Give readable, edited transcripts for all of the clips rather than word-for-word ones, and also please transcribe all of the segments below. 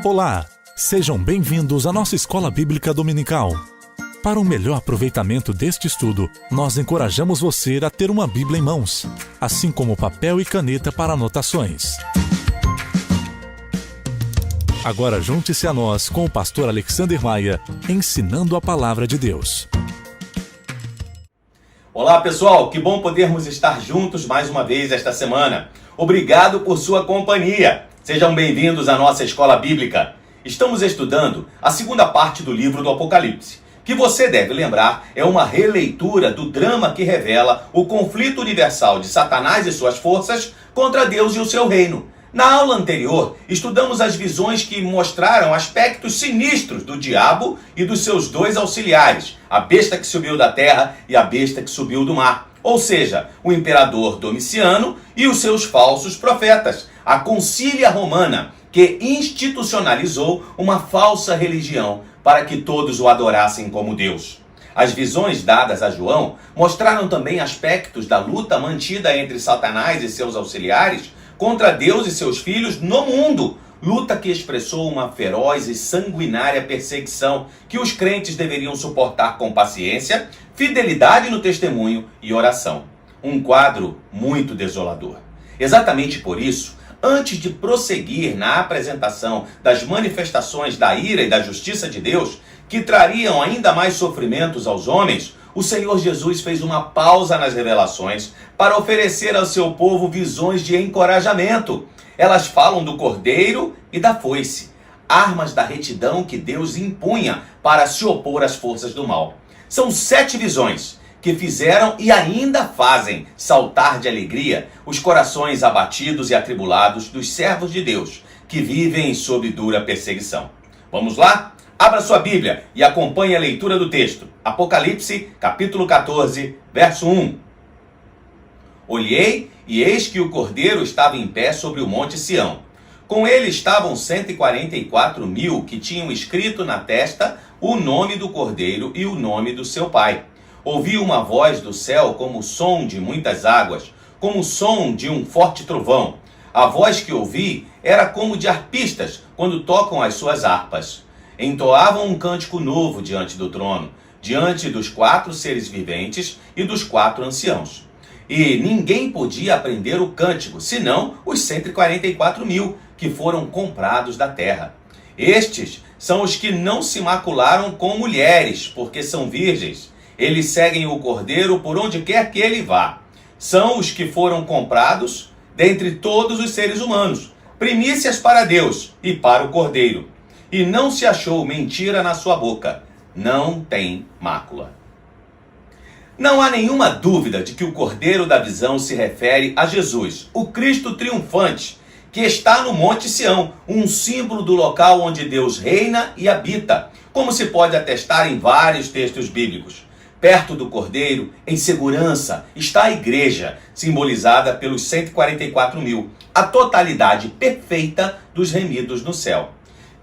Olá, sejam bem-vindos à nossa Escola Bíblica Dominical. Para um melhor aproveitamento deste estudo, nós encorajamos você a ter uma Bíblia em mãos, assim como papel e caneta para anotações. Agora junte-se a nós com o pastor Alexander Maia, ensinando a Palavra de Deus. Olá pessoal, que bom podermos estar juntos mais uma vez esta semana. Obrigado por sua companhia. Sejam bem-vindos à nossa Escola Bíblica. Estamos estudando a segunda parte do livro do Apocalipse, que você deve lembrar é uma releitura do drama que revela o conflito universal de Satanás e suas forças contra Deus e o seu reino. Na aula anterior, estudamos as visões que mostraram aspectos sinistros do diabo e dos seus dois auxiliares, a besta que subiu da terra e a besta que subiu do mar, ou seja, o imperador Domiciano e os seus falsos profetas, a concília romana, que institucionalizou uma falsa religião para que todos o adorassem como Deus. As visões dadas a João mostraram também aspectos da luta mantida entre Satanás e seus auxiliares contra Deus e seus filhos no mundo, luta que expressou uma feroz e sanguinária perseguição que os crentes deveriam suportar com paciência, fidelidade no testemunho e oração. Um quadro muito desolador. Exatamente por isso, antes de prosseguir na apresentação das manifestações da ira e da justiça de Deus, que trariam ainda mais sofrimentos aos homens, o Senhor Jesus fez uma pausa nas revelações para oferecer ao seu povo visões de encorajamento. Elas falam do cordeiro e da foice, armas da retidão que Deus impunha para se opor às forças do mal. São 7 visões que fizeram e ainda fazem saltar de alegria os corações abatidos e atribulados dos servos de Deus, que vivem sob dura perseguição. Vamos lá? Abra sua Bíblia e acompanhe a leitura do texto. Apocalipse, capítulo 14, verso 1. Olhei, e eis que o Cordeiro estava em pé sobre o monte Sião. Com ele estavam 144.000 que tinham escrito na testa o nome do Cordeiro e o nome do seu pai. Ouvi uma voz do céu como o som de muitas águas, como o som de um forte trovão. A voz que ouvi era como de arpistas quando tocam as suas harpas. Entoavam um cântico novo diante do trono, diante dos 4 seres viventes e dos 4 anciãos. E ninguém podia aprender o cântico, senão os 144.000 que foram comprados da terra. Estes são os que não se macularam com mulheres, porque são virgens. Eles seguem o Cordeiro por onde quer que ele vá. São os que foram comprados dentre todos os seres humanos, primícias para Deus e para o Cordeiro. E não se achou mentira na sua boca. Não tem mácula. Não há nenhuma dúvida de que o Cordeiro da visão se refere a Jesus, o Cristo triunfante, que está no Monte Sião, um símbolo do local onde Deus reina e habita, como se pode atestar em vários textos bíblicos. Perto do Cordeiro, em segurança, está a igreja, simbolizada pelos 144.000, a totalidade perfeita dos remidos no céu.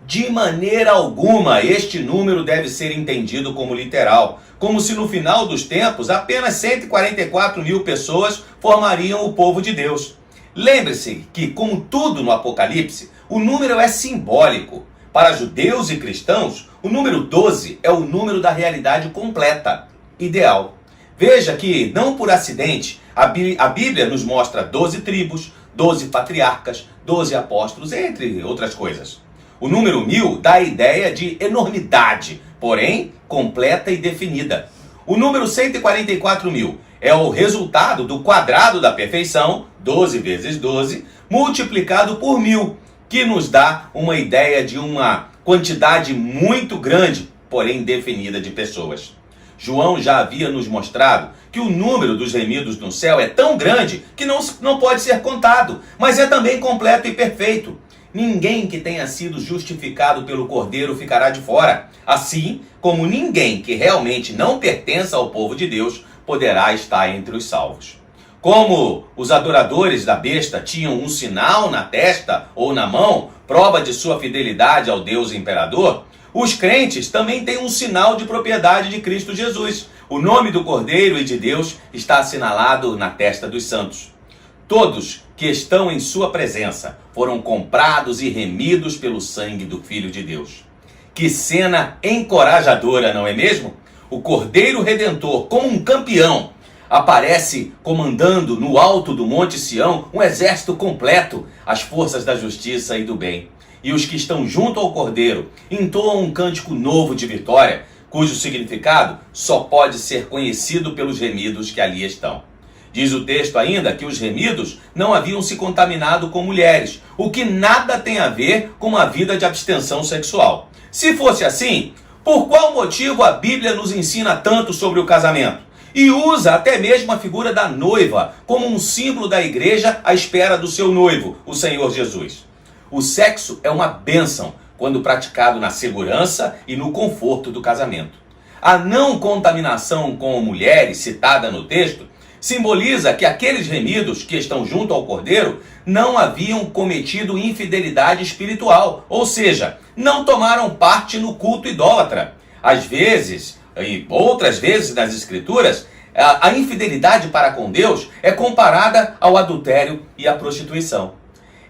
De maneira alguma, este número deve ser entendido como literal, como se no final dos tempos apenas 144.000 pessoas formariam o povo de Deus. Lembre-se que, como tudo no Apocalipse, o número é simbólico. Para judeus e cristãos, o número 12 é o número da realidade completa, ideal. Veja que, não por acidente, a Bíblia nos mostra 12 tribos, 12 patriarcas, 12 apóstolos, entre outras coisas. O número 1000 dá a ideia de enormidade, porém completa e definida. O número 144.000 é o resultado do quadrado da perfeição, 12 vezes 12, multiplicado por 1000, que nos dá uma ideia de uma quantidade muito grande, porém definida de pessoas. João já havia nos mostrado que o número dos remidos no céu é tão grande que não pode ser contado, mas é também completo e perfeito. Ninguém que tenha sido justificado pelo Cordeiro ficará de fora, assim como ninguém que realmente não pertença ao povo de Deus poderá estar entre os salvos. Como os adoradores da besta tinham um sinal na testa ou na mão, prova de sua fidelidade ao Deus imperador, os crentes também têm um sinal de propriedade de Cristo Jesus. O nome do Cordeiro e de Deus está assinalado na testa dos santos. Todos que estão em sua presença foram comprados e remidos pelo sangue do Filho de Deus. Que cena encorajadora, não é mesmo? O Cordeiro Redentor, como um campeão, aparece comandando no alto do Monte Sião um exército completo, as forças da justiça e do bem. E os que estão junto ao Cordeiro entoam um cântico novo de vitória, cujo significado só pode ser conhecido pelos remidos que ali estão. Diz o texto ainda que os remidos não haviam se contaminado com mulheres, o que nada tem a ver com uma vida de abstenção sexual. Se fosse assim, por qual motivo a Bíblia nos ensina tanto sobre o casamento? E usa até mesmo a figura da noiva como um símbolo da igreja à espera do seu noivo, o Senhor Jesus. O sexo é uma bênção quando praticado na segurança e no conforto do casamento. A não contaminação com mulheres citada no texto simboliza que aqueles remidos que estão junto ao Cordeiro não haviam cometido infidelidade espiritual, ou seja, não tomaram parte no culto idólatra. Às vezes, e outras vezes nas Escrituras, a infidelidade para com Deus é comparada ao adultério e à prostituição.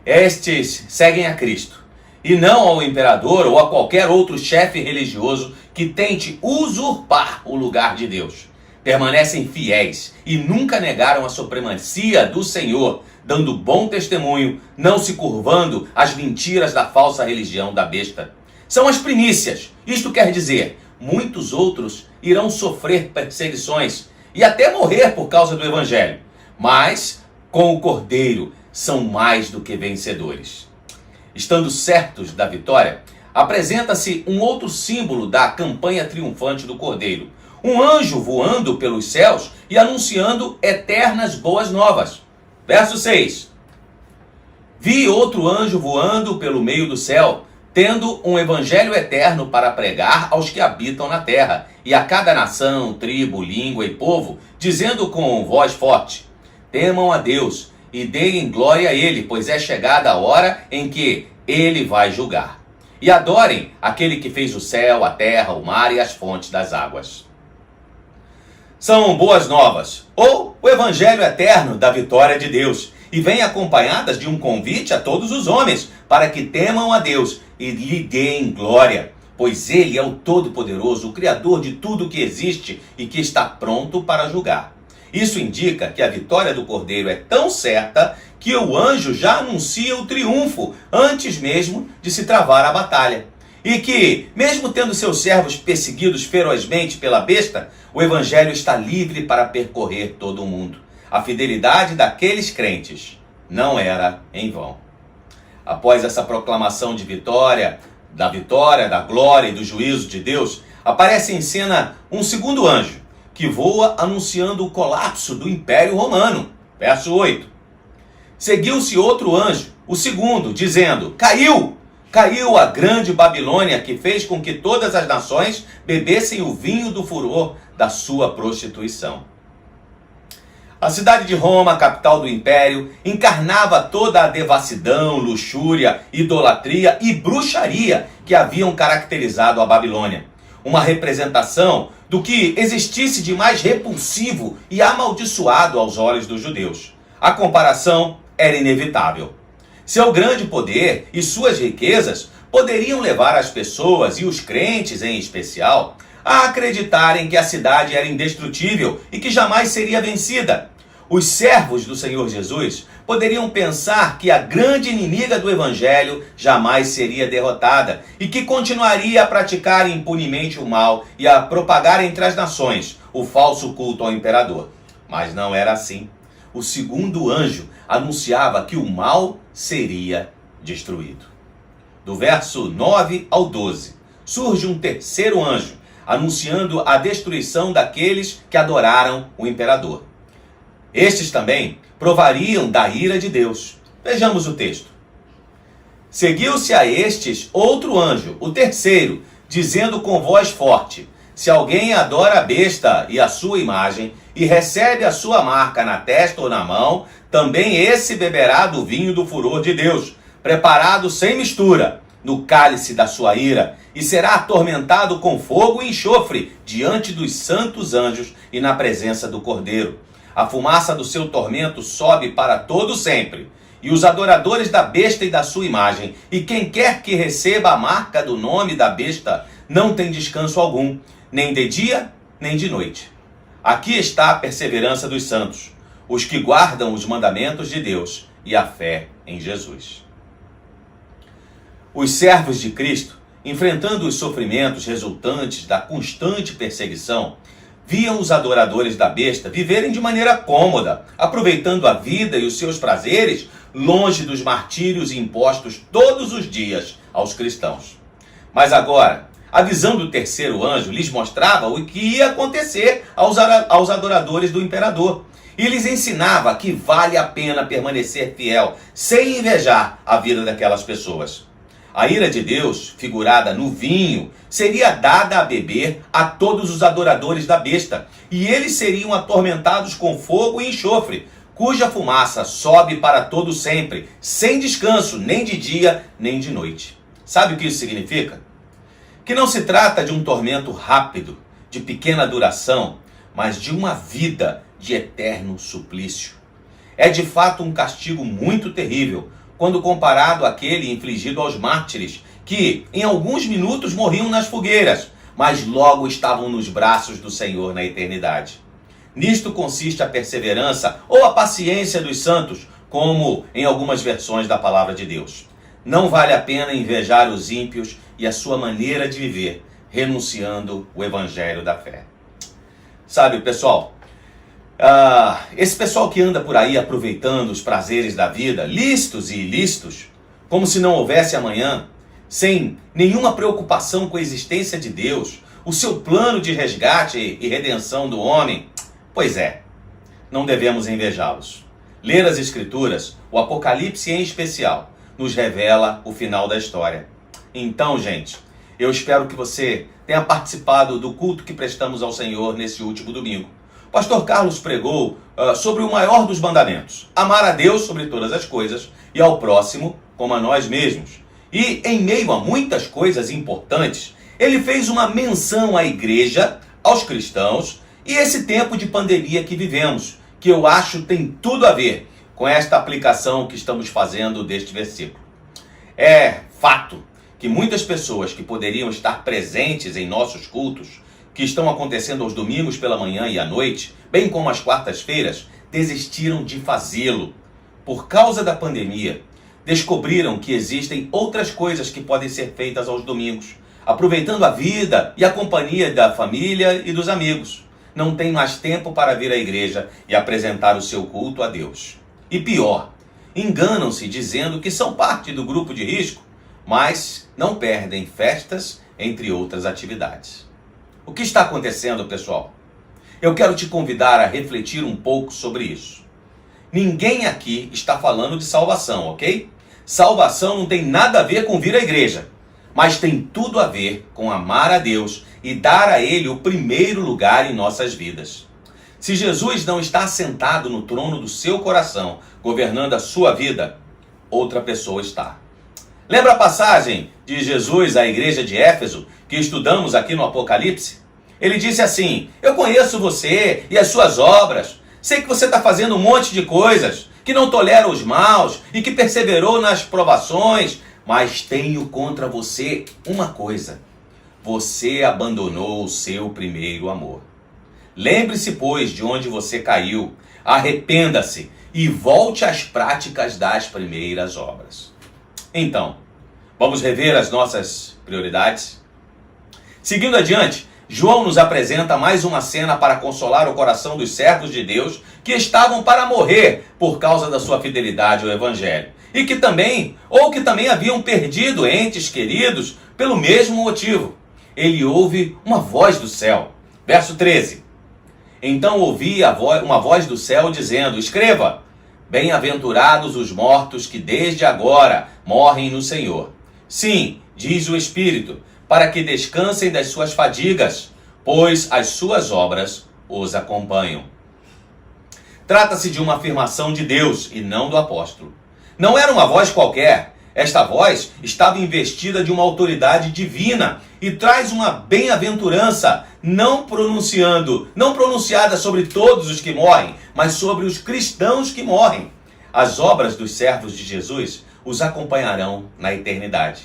Estes seguem a Cristo, e não ao imperador ou a qualquer outro chefe religioso que tente usurpar o lugar de Deus. Permanecem fiéis e nunca negaram a supremacia do Senhor, dando bom testemunho, não se curvando às mentiras da falsa religião da besta. São as primícias. Isto quer dizer, muitos outros irão sofrer perseguições e até morrer por causa do Evangelho. Mas, com o Cordeiro, são mais do que vencedores. Estando certos da vitória, apresenta-se um outro símbolo da campanha triunfante do Cordeiro. Um anjo voando pelos céus e anunciando eternas boas novas. Verso 6. Vi outro anjo voando pelo meio do céu, tendo um evangelho eterno para pregar aos que habitam na terra, e a cada nação, tribo, língua e povo, dizendo com voz forte: temam a Deus e deem glória a Ele, pois é chegada a hora em que Ele vai julgar. E adorem aquele que fez o céu, a terra, o mar e as fontes das águas. São boas novas, ou o evangelho eterno da vitória de Deus, e vêm acompanhadas de um convite a todos os homens, para que temam a Deus e lhe deem glória, pois Ele é o Todo-Poderoso, o Criador de tudo que existe e que está pronto para julgar. Isso indica que a vitória do Cordeiro é tão certa que o anjo já anuncia o triunfo antes mesmo de se travar a batalha. E que, mesmo tendo seus servos perseguidos ferozmente pela besta, o evangelho está livre para percorrer todo o mundo. A fidelidade daqueles crentes não era em vão. Após essa proclamação de vitória, da glória e do juízo de Deus, aparece em cena um segundo anjo, que voa anunciando o colapso do Império Romano. Verso 8. Seguiu-se outro anjo, o segundo, dizendo: Caiu a grande Babilônia, que fez com que todas as nações bebessem o vinho do furor da sua prostituição. A cidade de Roma, capital do império, encarnava toda a devassidão, luxúria, idolatria e bruxaria que haviam caracterizado a Babilônia. Uma representação do que existisse de mais repulsivo e amaldiçoado aos olhos dos judeus. A comparação era inevitável. Seu grande poder e suas riquezas poderiam levar as pessoas, e os crentes em especial, a acreditarem que a cidade era indestrutível e que jamais seria vencida. Os servos do Senhor Jesus poderiam pensar que a grande inimiga do Evangelho jamais seria derrotada e que continuaria a praticar impunemente o mal e a propagar entre as nações o falso culto ao imperador. Mas não era assim. O segundo anjo anunciava que o mal seria destruído. Do verso 9 ao 12, surge um terceiro anjo, anunciando a destruição daqueles que adoraram o imperador. Estes também provariam da ira de Deus. Vejamos o texto. Seguiu-se a estes outro anjo, o terceiro, dizendo com voz forte: se alguém adora a besta e a sua imagem, e recebe a sua marca na testa ou na mão, também esse beberá do vinho do furor de Deus, preparado sem mistura, no cálice da sua ira, e será atormentado com fogo e enxofre diante dos santos anjos e na presença do Cordeiro. A fumaça do seu tormento sobe para todo sempre. E os adoradores da besta e da sua imagem, e quem quer que receba a marca do nome da besta, não tem descanso algum, nem de dia, nem de noite. Aqui está a perseverança dos santos, os que guardam os mandamentos de Deus e a fé em Jesus. Os servos de Cristo, enfrentando os sofrimentos resultantes da constante perseguição, viam os adoradores da besta viverem de maneira cômoda, aproveitando a vida e os seus prazeres, longe dos martírios impostos todos os dias aos cristãos. Mas agora, a visão do terceiro anjo lhes mostrava o que ia acontecer aos adoradores do imperador. E lhes ensinava que vale a pena permanecer fiel, sem invejar a vida daquelas pessoas. A ira de Deus, figurada no vinho, seria dada a beber a todos os adoradores da besta, e eles seriam atormentados com fogo e enxofre, cuja fumaça sobe para todo sempre, sem descanso, nem de dia, nem de noite. Sabe o que isso significa? Que não se trata de um tormento rápido, de pequena duração, mas de uma vida de eterno suplício. É de fato um castigo muito terrível, quando comparado àquele infligido aos mártires, que em alguns minutos morriam nas fogueiras, mas logo estavam nos braços do Senhor na eternidade. Nisto consiste a perseverança ou a paciência dos santos, como em algumas versões da palavra de Deus. Não vale a pena invejar os ímpios e a sua maneira de viver, renunciando o evangelho da fé. Sabe, pessoal, esse pessoal que anda por aí aproveitando os prazeres da vida, lícitos e ilícitos, como se não houvesse amanhã, sem nenhuma preocupação com a existência de Deus, o seu plano de resgate e redenção do homem, pois é, não devemos invejá-los. Ler as Escrituras, o Apocalipse em especial, nos revela o final da história. Então, gente, eu espero que você tenha participado do culto que prestamos ao Senhor nesse último domingo. O pastor Carlos pregou sobre o maior dos mandamentos: amar a Deus sobre todas as coisas e ao próximo como a nós mesmos. E em meio a muitas coisas importantes, ele fez uma menção à igreja, aos cristãos e esse tempo de pandemia que vivemos, que eu acho tem tudo a ver com esta aplicação que estamos fazendo deste versículo. É fato que muitas pessoas que poderiam estar presentes em nossos cultos, que estão acontecendo aos domingos pela manhã e à noite, bem como às quartas-feiras, desistiram de fazê-lo. Por causa da pandemia, descobriram que existem outras coisas que podem ser feitas aos domingos, aproveitando a vida e a companhia da família e dos amigos. Não tem mais tempo para vir à igreja e apresentar o seu culto a Deus. E pior, enganam-se dizendo que são parte do grupo de risco, mas não perdem festas, entre outras atividades. O que está acontecendo, pessoal? Eu quero te convidar a refletir um pouco sobre isso. Ninguém aqui está falando de salvação, ok? Salvação não tem nada a ver com vir à igreja, mas tem tudo a ver com amar a Deus e dar a Ele o primeiro lugar em nossas vidas. Se Jesus não está assentado no trono do seu coração, governando a sua vida, outra pessoa está. Lembra a passagem de Jesus à igreja de Éfeso, que estudamos aqui no Apocalipse? Ele disse assim: eu conheço você e as suas obras, sei que você está fazendo um monte de coisas, que não tolera os maus e que perseverou nas provações, mas tenho contra você uma coisa: você abandonou o seu primeiro amor. Lembre-se, pois, de onde você caiu, arrependa-se e volte às práticas das primeiras obras. Então, vamos rever as nossas prioridades? Seguindo adiante, João nos apresenta mais uma cena para consolar o coração dos servos de Deus que estavam para morrer por causa da sua fidelidade ao Evangelho e que também haviam perdido entes queridos pelo mesmo motivo. Ele ouve uma voz do céu. Verso 13. Então ouvi uma voz do céu dizendo: escreva, bem-aventurados os mortos que desde agora morrem no Senhor. Sim, diz o Espírito, para que descansem das suas fadigas, pois as suas obras os acompanham. Trata-se de uma afirmação de Deus e não do apóstolo. Não era uma voz qualquer. Esta voz estava investida de uma autoridade divina e traz uma bem-aventurança não pronunciada sobre todos os que morrem, mas sobre os cristãos que morrem. As obras dos servos de Jesus os acompanharão na eternidade.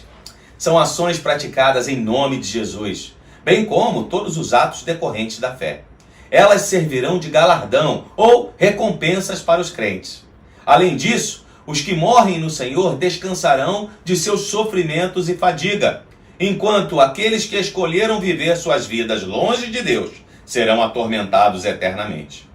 São ações praticadas em nome de Jesus, bem como todos os atos decorrentes da fé. Elas servirão de galardão ou recompensas para os crentes. Além disso, os que morrem no Senhor descansarão de seus sofrimentos e fadiga, enquanto aqueles que escolheram viver suas vidas longe de Deus serão atormentados eternamente.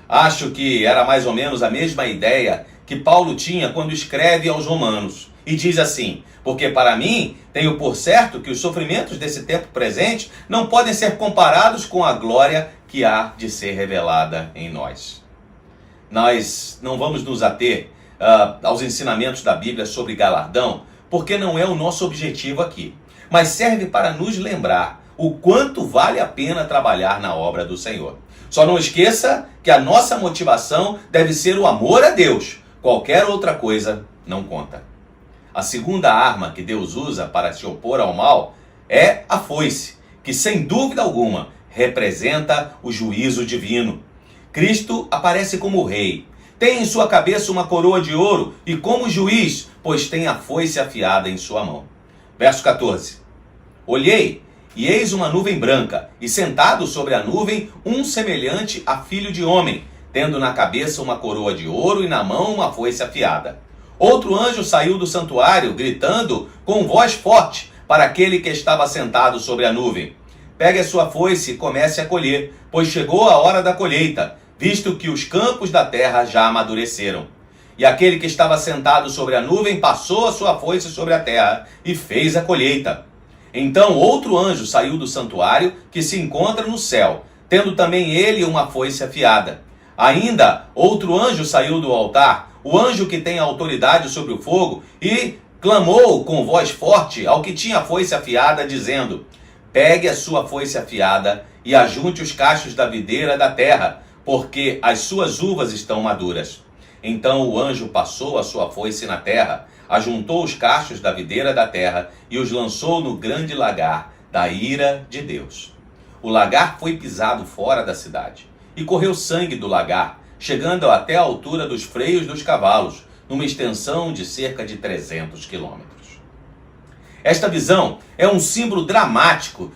Acho que era mais ou menos a mesma ideia que Paulo tinha quando escreve aos Romanos, e diz assim: porque para mim tenho por certo que os sofrimentos desse tempo presente não podem ser comparados com a glória que há de ser revelada em nós. Nós não vamos nos ater aos ensinamentos da Bíblia sobre galardão, porque não é o nosso objetivo aqui, mas serve para nos lembrar o quanto vale a pena trabalhar na obra do Senhor. Só não esqueça que a nossa motivação deve ser o amor a Deus. Qualquer outra coisa não conta. A segunda arma que Deus usa para se opor ao mal é a foice, que sem dúvida alguma representa o juízo divino. Cristo aparece como rei, tem em sua cabeça uma coroa de ouro e como juiz, pois tem a foice afiada em sua mão. Verso 14. Olhei, e eis uma nuvem branca, e sentado sobre a nuvem um semelhante a filho de homem, tendo na cabeça uma coroa de ouro e na mão uma foice afiada. Outro anjo saiu do santuário, gritando com voz forte para aquele que estava sentado sobre a nuvem: pegue a sua foice e comece a colher, pois chegou a hora da colheita, visto que os campos da terra já amadureceram. E aquele que estava sentado sobre a nuvem passou a sua foice sobre a terra e fez a colheita. Então outro anjo saiu do santuário, que se encontra no céu, tendo também ele uma foice afiada. Ainda outro anjo saiu do altar, o anjo que tem autoridade sobre o fogo, e clamou com voz forte ao que tinha a foice afiada, dizendo: pegue a sua foice afiada e ajunte os cachos da videira da terra, porque as suas uvas estão maduras. Então o anjo passou a sua foice na terra, ajuntou os cachos da videira da terra e os lançou no grande lagar da ira de Deus. O lagar foi pisado fora da cidade, e correu sangue do lagar, chegando até a altura dos freios dos cavalos, numa extensão de cerca de 300 quilômetros. Esta visão é um símbolo dramático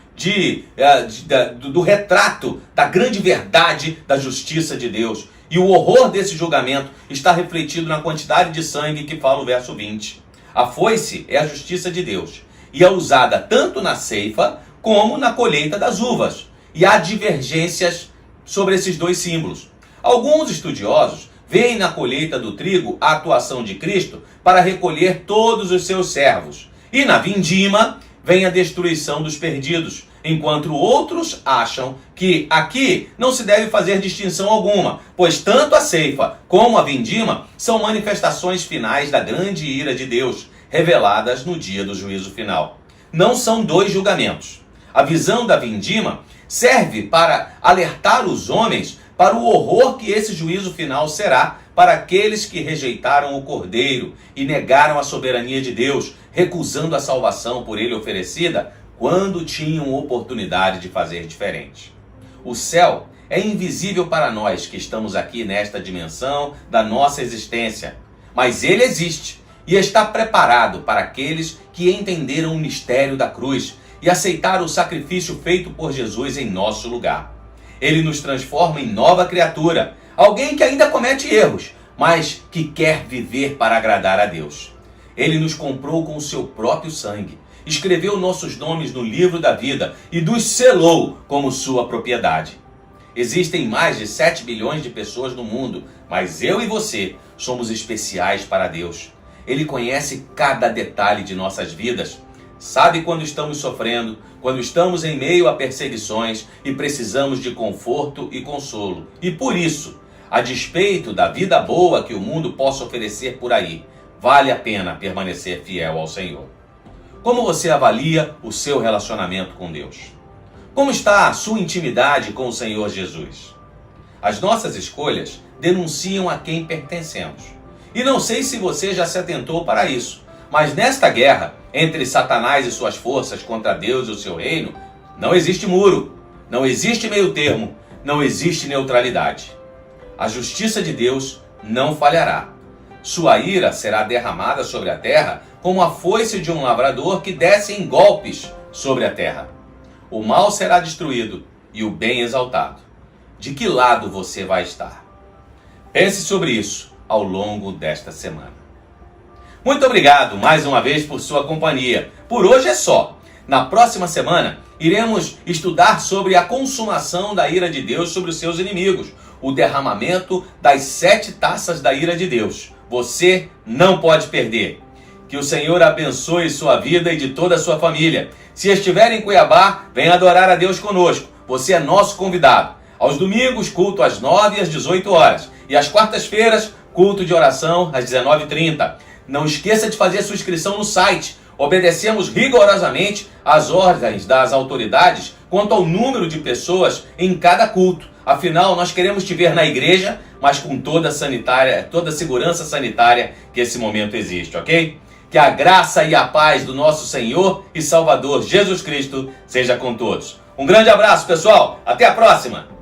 do retrato da grande verdade da justiça de Deus. E o horror desse julgamento está refletido na quantidade de sangue que fala o verso 20. A foice é a justiça de Deus e é usada tanto na ceifa como na colheita das uvas. E há divergências sobre esses dois símbolos. Alguns estudiosos veem na colheita do trigo a atuação de Cristo para recolher todos os seus servos. E na vindima vem a destruição dos perdidos, enquanto outros acham que aqui não se deve fazer distinção alguma, pois tanto a ceifa como a vindima são manifestações finais da grande ira de Deus, reveladas no dia do juízo final. Não são dois julgamentos. A visão da vindima serve para alertar os homens para o horror que esse juízo final será para aqueles que rejeitaram o Cordeiro e negaram a soberania de Deus, recusando a salvação por ele oferecida quando tinham oportunidade de fazer diferente. O céu é invisível para nós que estamos aqui nesta dimensão da nossa existência, mas ele existe e está preparado para aqueles que entenderam o mistério da cruz e aceitaram o sacrifício feito por Jesus em nosso lugar. Ele nos transforma em nova criatura, alguém que ainda comete erros, mas que quer viver para agradar a Deus. Ele nos comprou com o seu próprio sangue, escreveu nossos nomes no livro da vida e nos selou como sua propriedade. Existem mais de 7 bilhões de pessoas no mundo, mas eu e você somos especiais para Deus. Ele conhece cada detalhe de nossas vidas, sabe quando estamos sofrendo, quando estamos em meio a perseguições e precisamos de conforto e consolo. E por isso, a despeito da vida boa que o mundo possa oferecer por aí, vale a pena permanecer fiel ao Senhor. Como você avalia o seu relacionamento com Deus? Como está a sua intimidade com o Senhor Jesus? As nossas escolhas denunciam a quem pertencemos. E não sei se você já se atentou para isso, mas nesta guerra entre Satanás e suas forças contra Deus e o seu reino, não existe muro, Não existe meio termo, não existe neutralidade. A justiça de Deus não falhará. Sua ira será derramada sobre a terra como a foice de um lavrador que desce em golpes sobre a terra. O mal será destruído e o bem exaltado. De que lado você vai estar? Pense sobre isso ao longo desta semana. Muito obrigado mais uma vez por sua companhia. Por hoje é só. Na próxima semana, iremos estudar sobre a consumação da ira de Deus sobre os seus inimigos, o derramamento das 7 taças da ira de Deus. Você não pode perder. Que o Senhor abençoe sua vida e de toda a sua família. Se estiver em Cuiabá, venha adorar a Deus conosco. Você é nosso convidado. Aos domingos, culto às 9 e às 18 horas. E às quartas-feiras, culto de oração às 19h30. Não esqueça de fazer sua inscrição no site. Obedecemos rigorosamente às ordens das autoridades quanto ao número de pessoas em cada culto. Afinal, nós queremos te ver na igreja, mas com toda a segurança sanitária que esse momento existe, ok? Que a graça e a paz do nosso Senhor e Salvador Jesus Cristo seja com todos. Um grande abraço, pessoal. Até a próxima.